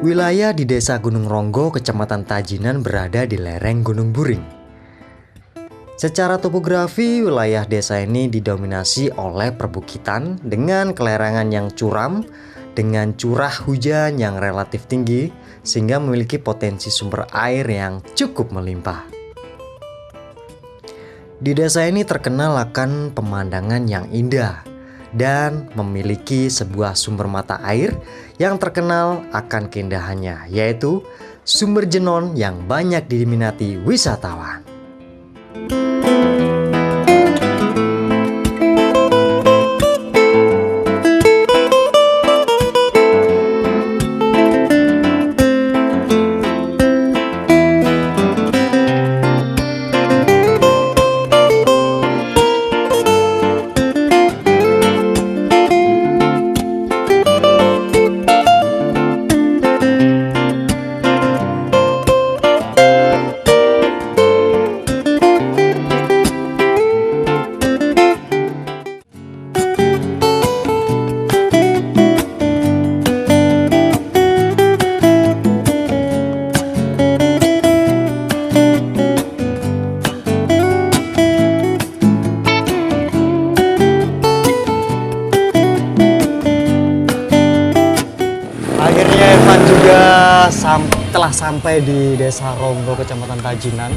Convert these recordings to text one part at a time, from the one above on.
Wilayah di Desa Gunung Ronggo, Kecamatan Tajinan berada di lereng Gunung Buring. Secara topografi, wilayah desa ini didominasi oleh perbukitan dengan kelerengan yang curam, dengan curah hujan yang relatif tinggi, sehingga memiliki potensi sumber air yang cukup melimpah. Di desa ini terkenal akan pemandangan yang indah dan memiliki sebuah sumber mata air yang terkenal akan keindahannya, yaitu Sumber Jenon yang banyak diminati wisatawan. Akhirnya Irfan juga telah sampai di Desa Ronggo, Kecamatan Tajinan.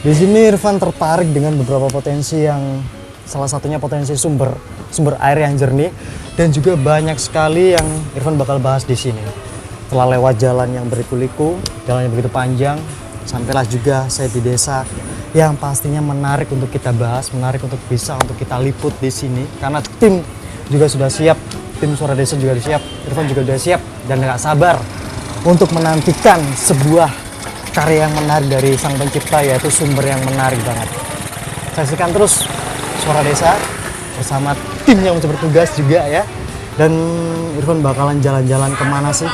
Di sini Irfan tertarik dengan beberapa potensi yang salah satunya potensi sumber air yang jernih, dan juga banyak sekali yang Irfan bakal bahas di sini. Telah lewat jalan yang berliku-liku, jalan yang begitu panjang, sampailah juga saya di desa yang pastinya menarik untuk kita bahas, menarik untuk kita liput di sini, karena tim juga sudah siap. Tim Suara Desa juga siap, Irfan juga sudah siap, dan gak sabar untuk menantikan sebuah karya yang menarik dari sang pencipta, yaitu sumber yang menarik banget. Saksikan terus Suara Desa bersama tim yang bertugas juga ya. Dan Irfan bakalan jalan-jalan kemana sih?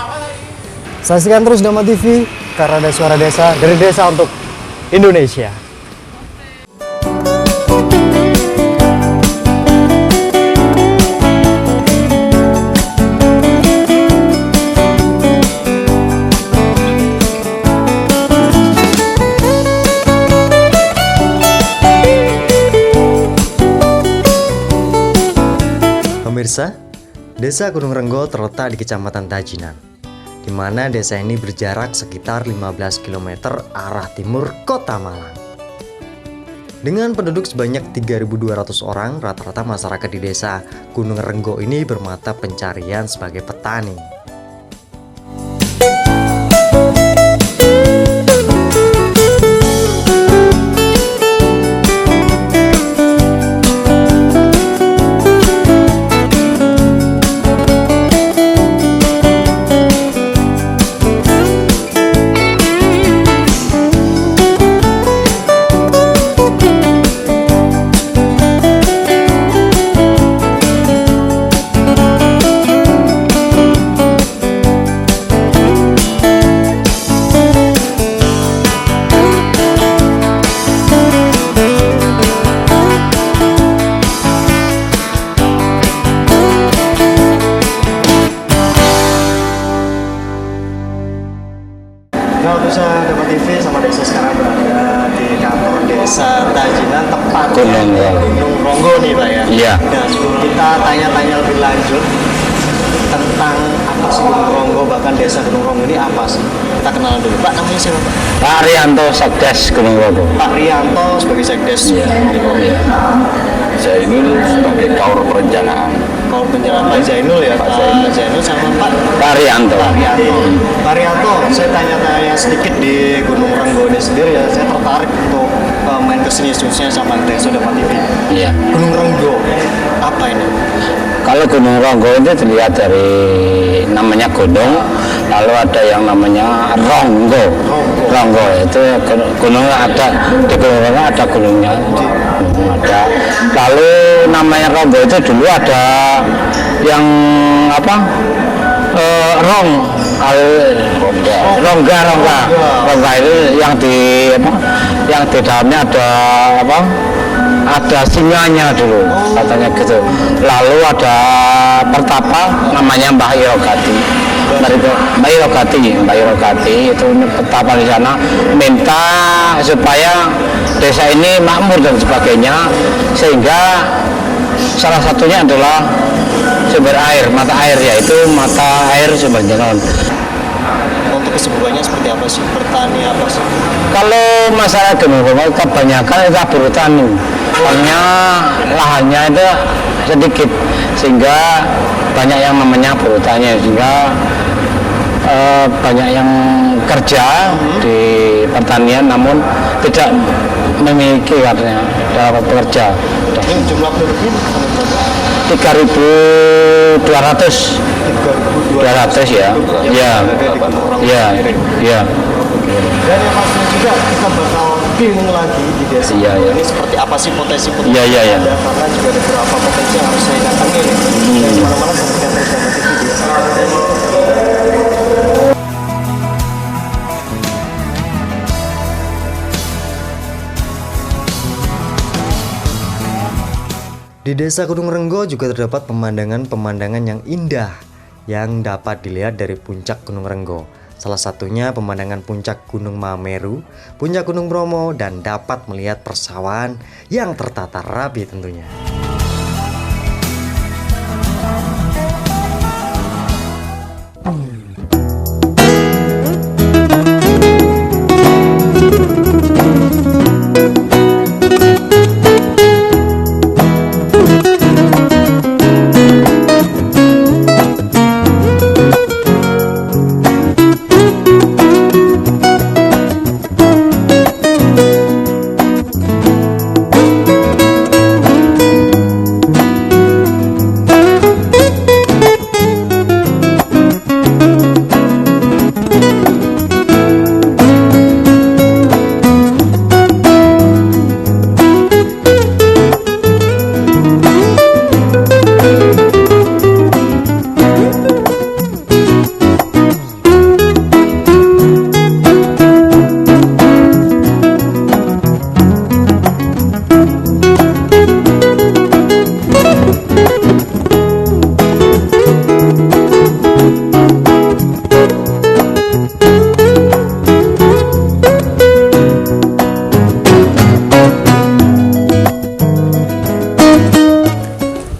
Saksikan terus Dama TV, karena ada Suara Desa, dari desa untuk Indonesia. Pemirsa, Desa Gunung Renggo terletak di Kecamatan Tajinan, di mana desa ini berjarak sekitar 15 km arah timur Kota Malang. Dengan penduduk sebanyak 3.200 orang, rata-rata masyarakat di Desa Gunung Renggo ini bermata pencarian sebagai petani. Pemirsa Dama TV sama Desa sekarang berada di kantor Desa Tajinan, tepatnya Gunung Ronggo nih Pak ya. Iya. Nah, sebelum kita tanya-tanya lebih lanjut tentang apa sih Gunung Ronggo, bahkan Desa Gunung Ronggo ini apa sih? Kita kenalan dulu. Pak, namanya siapa Pak? Pak Rianto, Sekdes Gunung Ronggo. Pak Rianto sebagai Sekdes. Iya. Zainul sebagai Kaur Perencanaan. Kaur Perencanaan Pak Zainul ya. Pak Zainul sama Pak Rianto. Pak Rianto, saya tanya-tanya sedikit di Gunung Ronggo ini sendiri ya. Saya tertarik untuk main kesini khususnya sama Desa Dama TV. Iya. Gunung Ronggo, apa ini? Kalau Gunung Ronggo itu dilihat dari namanya gunung, lalu ada yang namanya Ronggo. Ronggo itu gunung, ada di Gunung Ronggo ada gunungnya. Ada. Lalu namanya Ronggo itu dulu ada yang apa? Rongga itu yang di apa? Yang di dalamnya ada apa? Ada singanya dulu, katanya gitu. Lalu ada pertapa namanya Mbah Irogati. dari itu Bayi Rokati itu petapa di sana minta supaya desa ini makmur dan sebagainya, sehingga salah satunya adalah sumber air, mata air, yaitu mata air Sumber Jenon. Untuk kesibukannya seperti apa sih? Bertani apa sih? Kalau masalah Gunung Bromo kebanyakan itu bertani, hanya lahannya itu sedikit, sehingga banyak yang namanya bertani, sehingga banyak yang kerja di pertanian namun tidak memiliki katanya pekerja. Ini jumlah penduduknya 3.200 ya. Dan yang pastinya juga kita bakal bingung lagi di desa ini seperti apa sih potensi-potensi yang ada, karena juga ada beberapa potensi yang harus saya datangin dan kemana-mana saksikan terus sama TV. Di Desa Gunung Renggo juga terdapat pemandangan-pemandangan yang indah yang dapat dilihat dari puncak Gunung Renggo. Salah satunya pemandangan puncak Gunung Mameru, puncak Gunung Bromo, dan dapat melihat persawahan yang tertata rapi tentunya.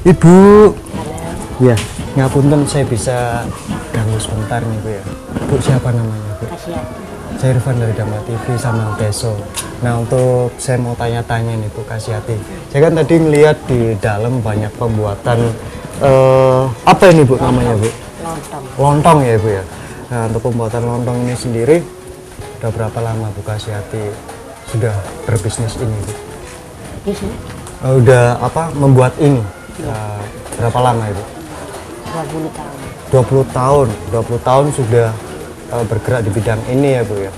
Ibu, ya, ngapunten saya bisa ganggu sebentar nih Bu ya. Bu, siapa namanya Bu? Saya Irfan dari Dhamma TV sama Beso. Nah, untuk saya mau tanya-tanya nih Bu Kasiati. Saya kan tadi ngeliat di dalam banyak pembuatan apa ini Bu namanya Bu? Lontong. Lontong ya Bu ya. Nah, untuk pembuatan lontong ini sendiri udah berapa lama Bu Kasiati sudah berbisnis ini Bu? Udah apa membuat ini? Berapa lama Ibu? 20 tahun. 20 tahun sudah bergerak di bidang ini ya Bu ya.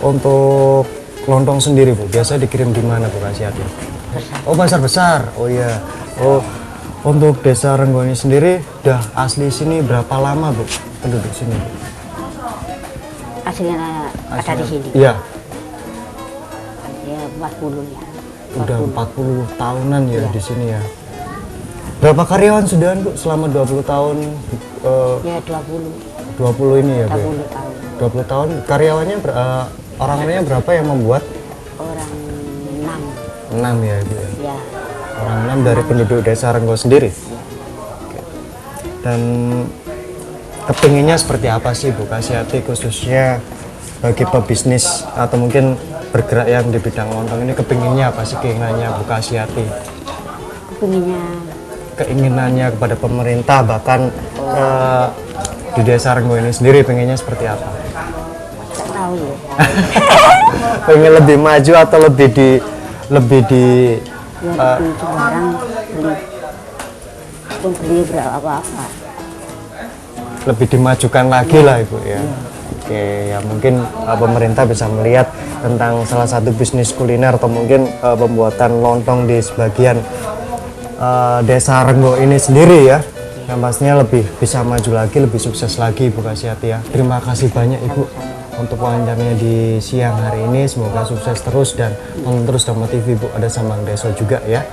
Untuk lontong sendiri Bu, biasa dikirim di mana Bu Kasiati? Oh, pasar besar. Oh iya. Oh, untuk Desa Renggo ini sendiri udah asli sini berapa lama Bu? Penduduk sini Bu? Aslinya ada di sini. Iya. Ya 40 ya. Udah 40 tahunan ya di sini ya. Berapa karyawan sudah Bu selama 20 tahun? Ya 20. 20 ini ya Bu? 20 tahun. 20 tahun karyawannya orang-orangnya berapa yang membuat? Orang 6. 6 ya Bu ya? Ya. Orang 6 dari penduduk Desa Renggo sendiri? Oke. Dan kepinginnya seperti apa sih Bu Kasiati khususnya bagi pebisnis atau mungkin bergerak yang di bidang lontong ini, kepinginnya apa sih keinginannya Bu Kasiati? Keinginannya kepada pemerintah bahkan di Desa Renggo ini sendiri pengennya seperti apa? Nggak tahu ya. Pengen lebih maju atau lebih di Ya lebih barang beli. Pun beli berapa apa-apa. lebih dimajukan lagi lah Ibu ya. Oke, ya mungkin pemerintah bisa melihat tentang salah satu bisnis kuliner atau mungkin pembuatan lontong di sebagian Desa Renggo ini sendiri ya, yang pastinya lebih bisa maju lagi, lebih sukses lagi Ibu Kasiati ya. Terima kasih banyak Ibu untuk wawancaranya di siang hari ini, semoga sukses terus dan tonton terus Dhamma TV Bu, ada Sambang Deso juga ya.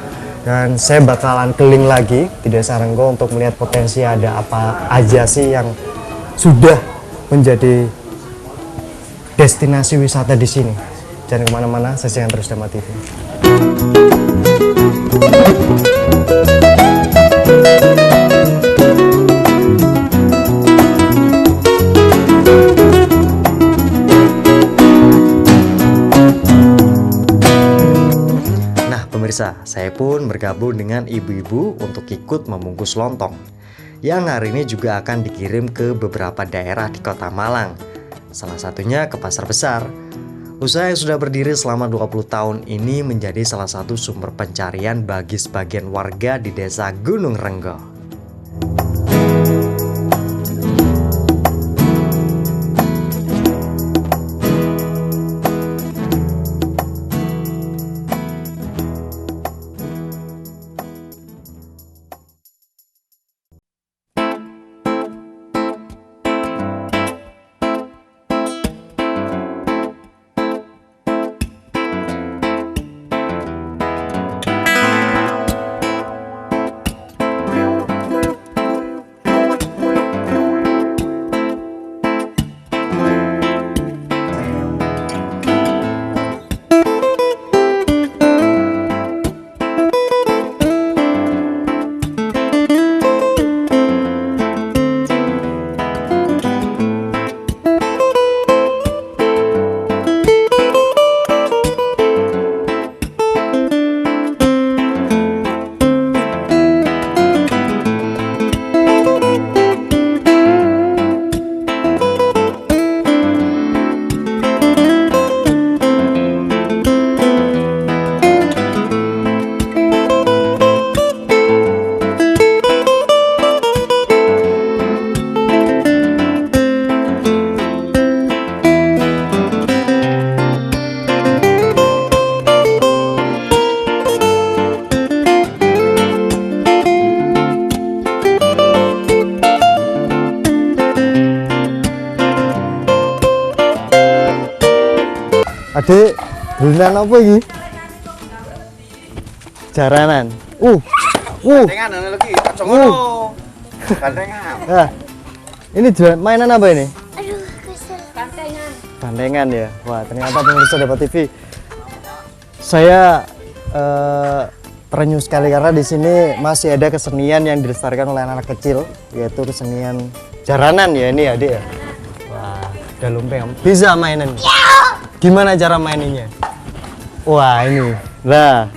Dan saya bakalan keliling lagi di Desa Renggo untuk melihat potensi ada apa aja sih yang sudah menjadi destinasi wisata di sini. Jangan kemana-mana, saksikan terus Dharma TV. Nah pemirsa, saya pun bergabung dengan ibu-ibu untuk ikut membungkus lontong yang hari ini juga akan dikirim ke beberapa daerah di Kota Malang. Salah satunya ke Pasar Besar. Usaha yang sudah berdiri selama 20 tahun ini menjadi salah satu sumber pencarian bagi sebagian warga di Desa Gunung Renggo. Adik, dolanan apa iki? Jaranan. Gandengan ana lagi, aja ngono. Gandengan. Nah, ini mainan apa ini? Aduh, kesel. Bantengan. Bandengan ya. Wah, ternyata pemirsa Dharma TV. Saya terenyuh sekali karena di sini masih ada kesenian yang dilestarikan oleh anak-anak kecil, yaitu kesenian jaranan ya ini ya, Adik ya. Wah, udah lumpeng. Bisa mainan. Gimana cara maininnya? Wah, ini. Nah,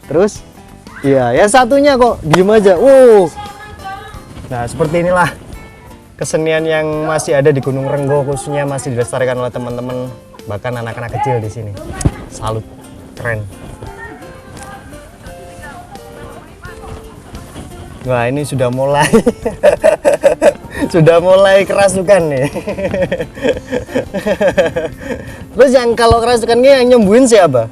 terus iya, yang satunya kok diem aja. Nah, seperti inilah kesenian yang masih ada di Gunung Renggo, khususnya masih dilestarikan oleh teman-teman, bahkan anak-anak kecil di sini. Salut, keren. Wah, ini sudah mulai sudah mulai kerasukan nih. Terus yang kalau kerasukannya yang nyembuhin siapa?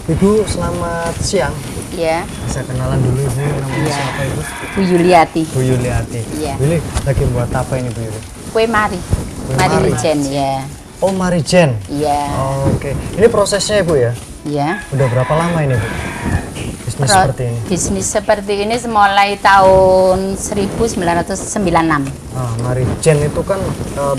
Ibu, selamat siang. Iya, Bisa kenalan dulu Ibu, namanya Iya. siapa Ibu? Bu Yuliati. Bu Yuliati. Iya. Ini lagi buat apa ini Bu Yuli? Kue mari. Kue Mari mari. Lijen, ya. Oh, Marijen. Iya. Oke. Ini prosesnya Ibu ya? Iya. Udah berapa lama ini Bu? Di bisnis seperti ini? Bisnis seperti ini mulai tahun 1996. Marijen itu kan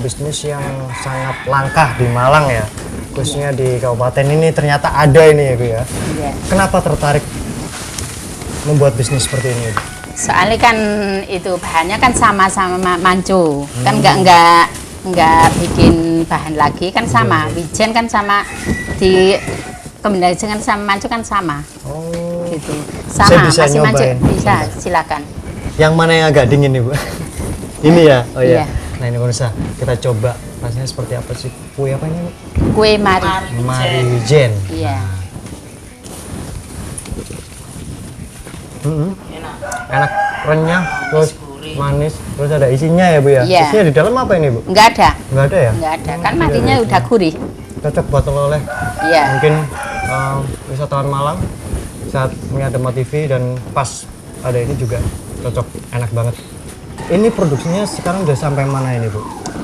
bisnis yang sangat langka di Malang ya, khususnya di kabupaten ini ternyata ada ini ya Bu ya. Iya. Kenapa tertarik membuat bisnis seperti ini Bu? Soalnya kan itu bahannya kan sama-sama manco, kan nggak bikin bahan lagi kan sama, wijen kan sama, di kombinasikan sama manco kan sama. Oh, Gitu. Saya Sama bisa masih manco, nyobain. bisa silakan. yang mana yang agak dingin nih Bu? Ini ya? Oh iya. Iya. Nah ini pemirsa, kita coba rasanya seperti apa sih? Kue apa ini Bu? Kue mari. Marijen. Iya. Enak, renyah, terus manis, terus ada isinya ya Bu ya? Iya. Isinya di dalam apa ini Bu? Nggak ada. Nggak ada ya? Nggak ada. Kan marinya udah gurih. Cocok buat oleh-oleh. Iya. Mungkin wisatawan Malang saat melihat Dema TV dan pas ada ini juga cocok, enak banget. Ini produksinya sekarang udah sampai mana ini Bu?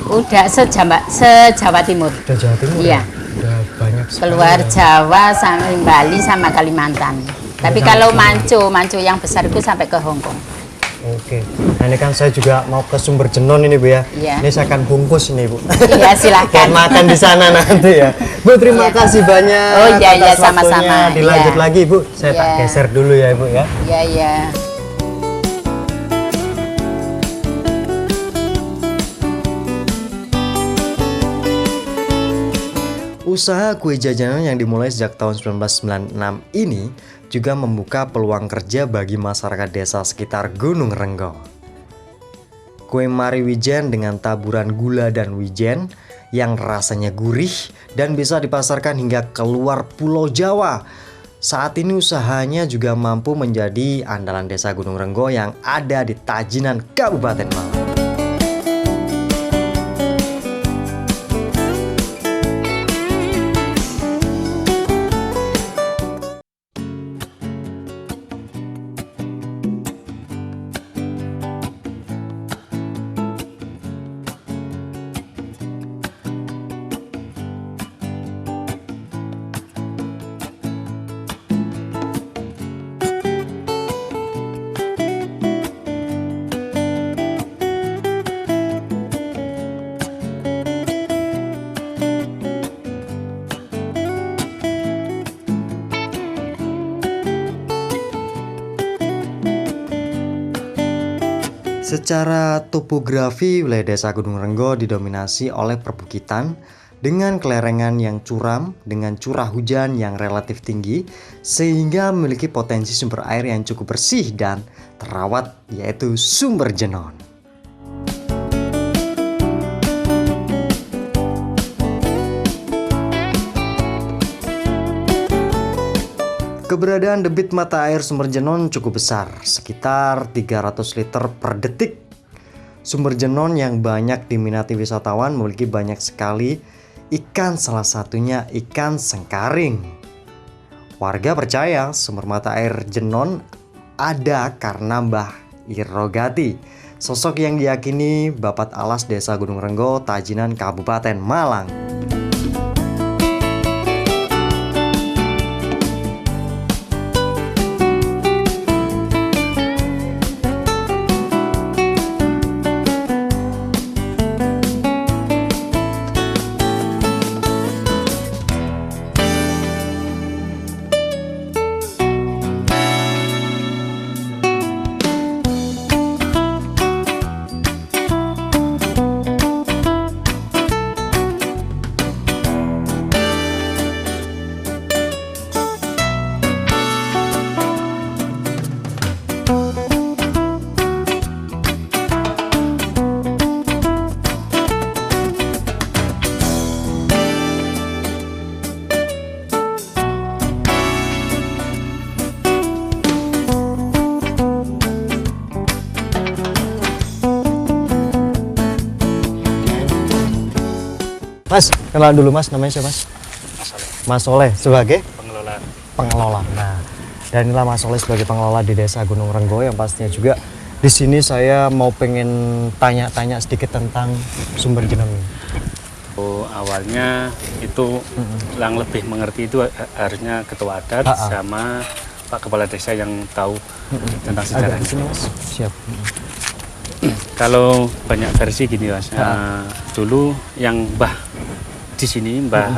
Udah sejawa Timur. Udah Jawa Timur Iya. ya? Udah banyak sekali Keluar ya. Jawa sampai Bali sama Kalimantan. Tapi kalau manco yang besar itu sampai ke Hong Kong. Oke, nah ini kan saya juga mau ke Sumber Jenon ini Bu ya. Iya. Ini saya akan bungkus ini Bu. Iya, silakan. Buat makan di sana nanti ya. Bu terima Iya. kasih banyak. Oh, iya, iya, atas sama-sama. waktunya. Dilanjut Iya. lagi Bu. Saya tak Iya. geser dulu ya Bu ya. Iya, iya. Usaha kue jajanan yang dimulai sejak tahun 1996 ini juga membuka peluang kerja bagi masyarakat desa sekitar Gunung Renggo. Kue mari wijen dengan taburan gula dan wijen yang rasanya gurih dan bisa dipasarkan hingga keluar Pulau Jawa. Saat ini usahanya juga mampu menjadi andalan desa Gunung Renggo yang ada di Tajinan, Kabupaten Malang. Secara topografi, wilayah desa Gunung Renggo didominasi oleh perbukitan dengan kelerengan yang curam dengan curah hujan yang relatif tinggi sehingga memiliki potensi sumber air yang cukup bersih dan terawat, yaitu Sumber Jenon. Keberadaan debit mata air Sumber Jenon cukup besar, sekitar 300 liter per detik. Sumber Jenon yang banyak diminati wisatawan memiliki banyak sekali ikan, salah satunya ikan sengkaring. Warga percaya sumber mata air Jenon ada karena Mbah Irrogati, sosok yang diyakini bapat alas desa Gunung Renggo, Tajinan, Kabupaten Malang. Mas, kenalan dulu Mas, namanya siapa Mas? Mas Soleh sebagai pengelola. Nah, dan inilah Mas Soleh sebagai pengelola di Desa Gunung Renggo yang pastinya juga di sini saya mau pengen tanya-tanya sedikit tentang Sumber Jenon ini. Oh, awalnya itu yang lebih mengerti itu harusnya ketua adat sama Pak Kepala Desa yang tahu tentang Agak sejarahnya. di sini Mas. Siap. Kalau banyak versi gini Mas, dulu yang Mbah di sini, Mbah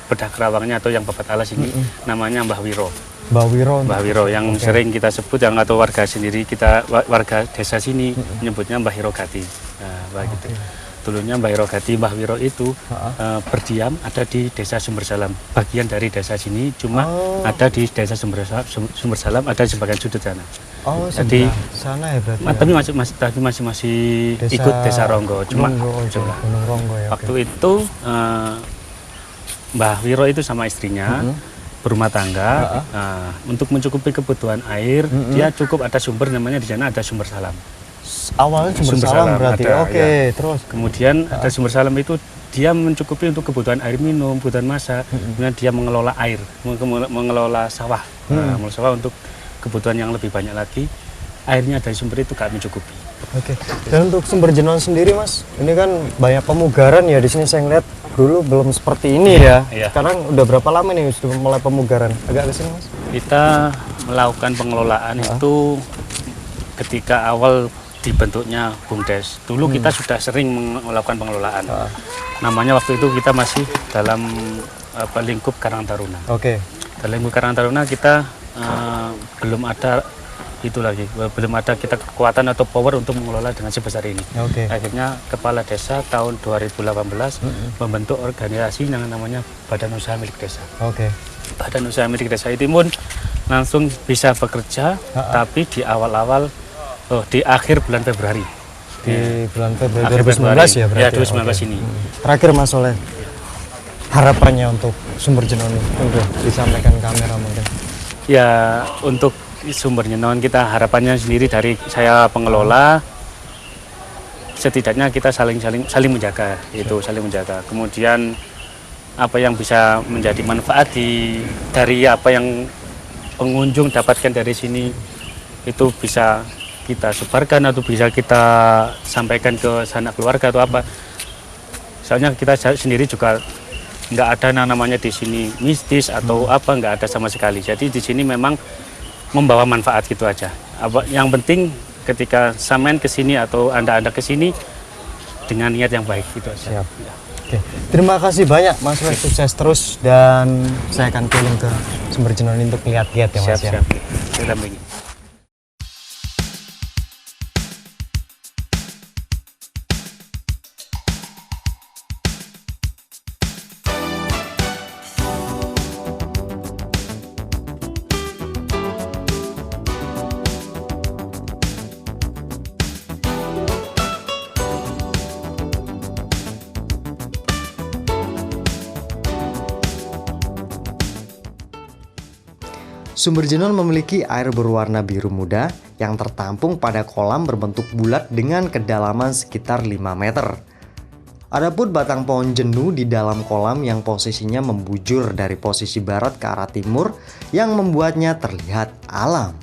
Bedah Kerawangnya atau yang Babat Alas ini namanya Mbah Wiro. Mbah Wiro. Mbah Wiro yang sering kita sebut yang atau warga sendiri kita warga desa sini menyebutnya Mbah Hirogati. Nah, Mbah gitu. Dulunya Mbah Hirogati, Mbah Wiro itu berdiam ada di Desa Sumbersalam. Bagian dari desa sini cuma ada di Desa Sumbersalam ada di sebagian sudut sana. Oh, Jadi sana ya berarti. tapi masih ikut Desa Ronggo cuma jumlah. Gunung Ronggo ya. Waktu itu Mbah Wiro itu sama istrinya berumah tangga. Untuk mencukupi kebutuhan air, dia cukup ada sumber namanya di sana ada Sumber Salam. Awalnya Sumber Salam berarti. ada, Oke, ya. terus. Kemudian ada Sumber Salam itu dia mencukupi untuk kebutuhan air minum, kebutuhan masak. Kemudian dia mengelola air, mengelola sawah, mengelola sawah untuk kebutuhan yang lebih banyak lagi. Airnya dari sumber itu gak mencukupi. Oke. Dan untuk Sumber Jenon sendiri Mas, ini kan banyak pemugaran ya di sini saya ngeliat dulu belum seperti ini ya. Iya. Sekarang udah berapa lama nih sudah mulai pemugaran? Agak ke sini Mas. Kita melakukan pengelolaan itu ketika awal dibentuknya BUMDes. Dulu kita sudah sering melakukan pengelolaan. Namanya waktu itu kita masih dalam lingkup Karang Taruna. Oke. Dalam lingkup Karang Taruna kita belum ada itu lagi, belum ada kita kekuatan atau power untuk mengelola dengan sebesar ini. Oke. Akhirnya Kepala Desa tahun 2018 membentuk organisasi yang namanya Badan Usaha Milik Desa. Oke. Badan Usaha Milik Desa itu pun langsung bisa bekerja, tapi di awal-awal, di akhir bulan Februari. Di bulan Februari Akhir 2019 Februari. ya berarti. Ya, 2019 Oke. ini. Terakhir Mas Soleh, harapannya untuk Sumber Jenon ini untuk disampaikan kamera mungkin. Ya, untuk Sumber Jenon kita harapannya sendiri dari saya pengelola, setidaknya kita saling menjaga, itu saling menjaga. Kemudian apa yang bisa menjadi manfaat dari apa yang pengunjung dapatkan dari sini itu bisa kita sebarkan atau bisa kita sampaikan ke sanak keluarga atau apa. Soalnya kita sendiri juga nggak ada namanya di sini mistis atau apa, nggak ada sama sekali. Jadi di sini memang membawa manfaat gitu aja. Yang penting ketika sampean ke sini atau anda ke sini dengan niat yang baik gitu aja. Siap. Oke. Terima kasih banyak Mas Wes, sukses terus dan saya akan keliling ke Sumber Jenon ini untuk lihat-lihat ya Mas ya. Siap. Kita dampingi. Sumber Jenon memiliki air berwarna biru muda yang tertampung pada kolam berbentuk bulat dengan kedalaman sekitar 5 meter. Adapun batang pohon jenuh di dalam kolam yang posisinya membujur dari posisi barat ke arah timur yang membuatnya terlihat alam.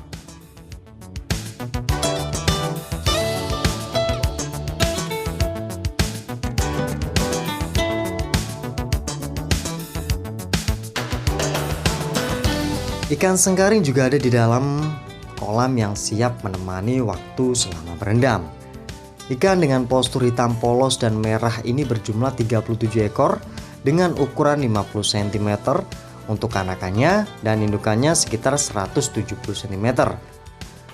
Ikan sengkaring juga ada di dalam kolam yang siap menemani waktu selama berendam. Ikan dengan postur hitam polos dan merah ini berjumlah 37 ekor dengan ukuran 50 cm untuk anakannya dan indukannya sekitar 170 cm.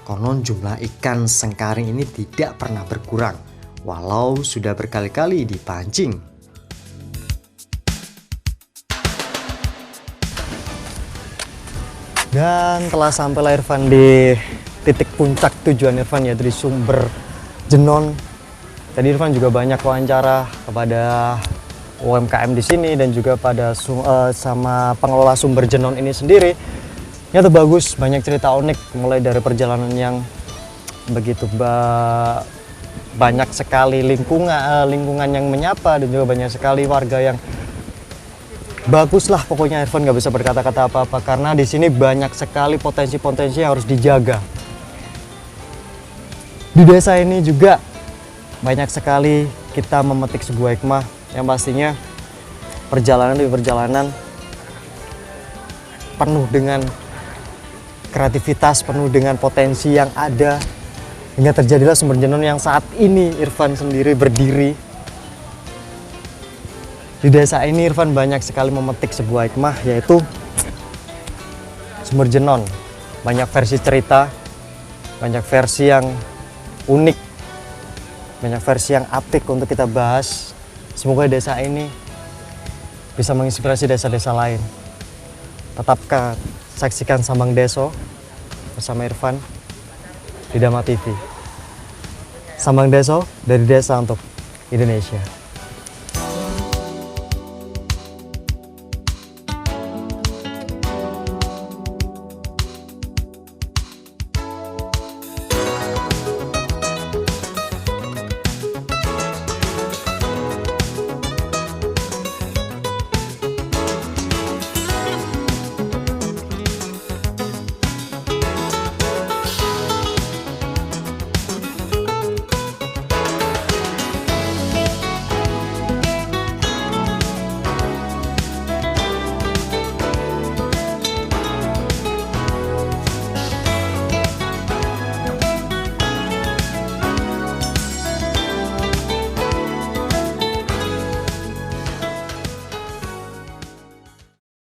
Konon jumlah ikan sengkaring ini tidak pernah berkurang walau sudah berkali-kali dipancing. Dan telah sampai Irfan di titik puncak tujuan Irfan, yaitu di Sumber Jenon. Tadi Irfan juga banyak wawancara kepada UMKM di sini dan juga pada sama pengelola Sumber Jenon ini sendiri. Ternyata bagus, banyak cerita unik mulai dari perjalanan yang begitu banyak sekali lingkungan yang menyapa dan juga banyak sekali warga yang bagus lah. Pokoknya Irfan nggak bisa berkata-kata apa-apa karena di sini banyak sekali potensi-potensi yang harus dijaga. Di desa ini juga banyak sekali kita memetik sebuah hikmah yang pastinya perjalanan demi perjalanan penuh dengan kreativitas, penuh dengan potensi yang ada, hingga terjadilah Sumberjenon yang saat ini Irfan sendiri berdiri. Di desa ini Irfan banyak sekali memetik sebuah hikmah, yaitu Sumberjenon. Banyak versi cerita, banyak versi yang unik, banyak versi yang apik untuk kita bahas. Semoga desa ini bisa menginspirasi desa-desa lain. Tetap saksikan Sambang Deso bersama Irfan di Dama TV. Sambang Deso, dari desa untuk Indonesia.